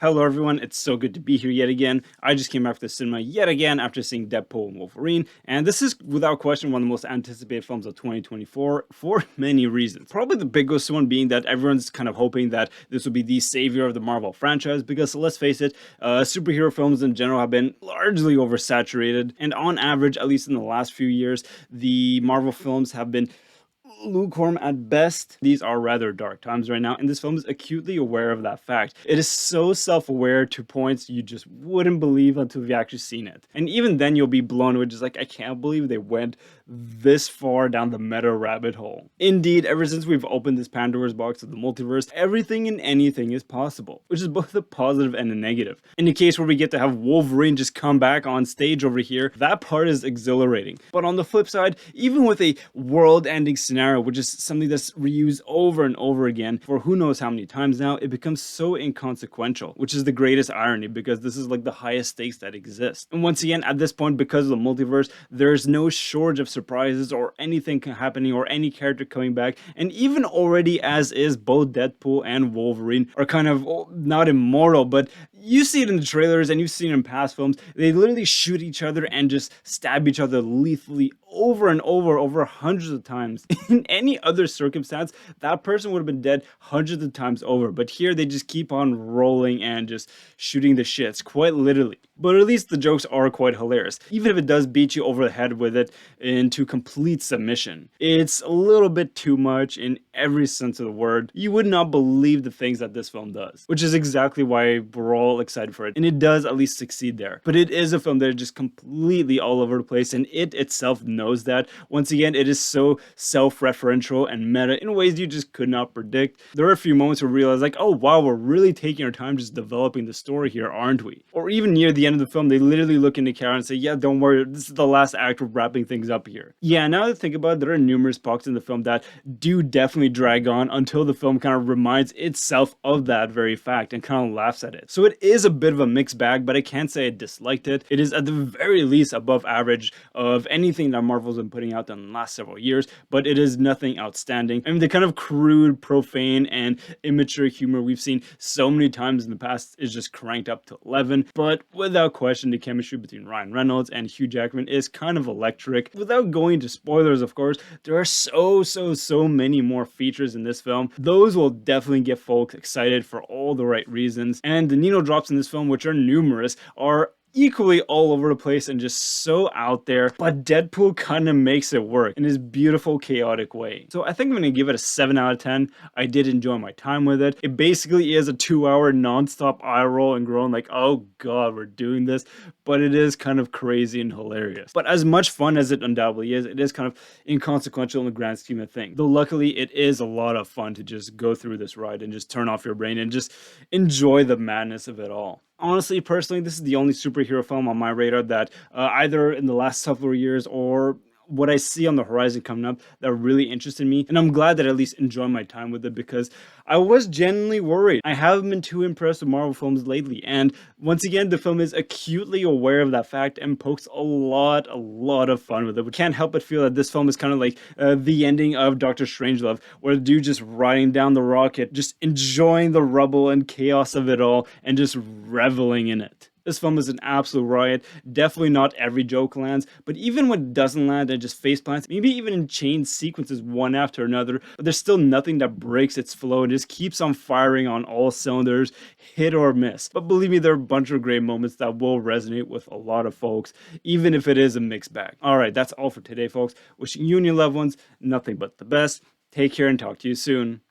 Hello everyone, it's so good to be here yet again. I just came back to the cinema yet again after seeing Deadpool and Wolverine, and this is without question one of the most anticipated films of 2024 for many reasons. Probably the biggest one being that everyone's kind of hoping that this will be the savior of the Marvel franchise, because let's face it, superhero films in general have been largely oversaturated, and on average, at least in the last few years, the Marvel films have been lukewarm at best. These are rather dark times right now, and this film is acutely aware of that fact. It is so self-aware to points you just wouldn't believe until you've actually seen it. And even then you'll be blown away, just like, I can't believe they went this far down the meta rabbit hole. Indeed, ever since we've opened this Pandora's box of the multiverse, everything and anything is possible, which is both a positive and a negative. In the case where we get to have Wolverine just come back on stage over here, that part is exhilarating. But on the flip side, even with a world-ending scenario, which is something that's reused over and over again for who knows how many times now, it becomes so inconsequential, which is the greatest irony, because this is like the highest stakes that exist. And once again, at this point, because of the multiverse, there's no shortage of surprises or anything happening or any character coming back. And even already as is, both Deadpool and Wolverine are kind of not immortal, but you see it in the trailers and you've seen it in past films. They literally shoot each other and just stab each other lethally over and over hundreds of times. In any other circumstance, that person would have been dead hundreds of times over, but here they just keep on rolling and just shooting the shits, quite literally. But at least the jokes are quite hilarious, even if it does beat you over the head with it into complete submission. It's a little bit too much in every sense of the word. You would not believe the things that this film does, which is exactly why we're all excited for it, and it does at least succeed there. But it is a film that is just completely all over the place, and it itself knows that. Once again, it is so self-referential and meta in ways you just could not predict. There are a few moments where we realize, like, oh wow, we're really taking our time just developing the story here, aren't we? Or even near the end of the film, they literally look in the camera and say, yeah, don't worry, this is the last act, we're wrapping things up here. Yeah, now that I think about it, there are numerous parts in the film that do definitely drag on until the film kind of reminds itself of that very fact and kind of laughs at it. So it is a bit of a mixed bag, but I can't say I disliked it. It is at the very least above average of anything that Marvel's been putting out in the last several years, but it is nothing outstanding. I mean, the kind of crude, profane, and immature humor we've seen so many times in the past is just cranked up to 11, but without question, the chemistry between Ryan Reynolds and Hugh Jackman is kind of electric. Without going into spoilers, of course, there are so many more features in this film. Those will definitely get folks excited for all the right reasons, and the needle drops in this film, which are numerous, are equally all over the place and just so out there, but Deadpool kind of makes it work in his beautiful, chaotic way. So I think I'm going to give it a 7 out of 10. I did enjoy my time with it. It basically is a 2-hour non-stop eye roll and groan like, oh god, we're doing this, but it is kind of crazy and hilarious. But as much fun as it undoubtedly is, it is kind of inconsequential in the grand scheme of things. Though luckily, it is a lot of fun to just go through this ride and just turn off your brain and just enjoy the madness of it all. Honestly, personally, this is the only superhero film on my radar that either in the last several years or what I see on the horizon coming up that really interested me, and I'm glad that I at least enjoyed my time with it, because I was genuinely worried. I haven't been too impressed with Marvel films lately, and once again, the film is acutely aware of that fact and pokes a lot of fun with it. We can't help but feel that this film is kind of like the ending of Doctor Strangelove, where the dude just riding down the rocket, just enjoying the rubble and chaos of it all, and just reveling in it. This film is an absolute riot. Definitely not every joke lands, but even when it doesn't land and just face plants, maybe even in chain sequences one after another, but there's still nothing that breaks its flow and just keeps on firing on all cylinders, hit or miss. But believe me, there are a bunch of great moments that will resonate with a lot of folks, even if it is a mixed bag. Alright, that's all for today, folks. Wishing you and your loved ones nothing but the best. Take care and talk to you soon.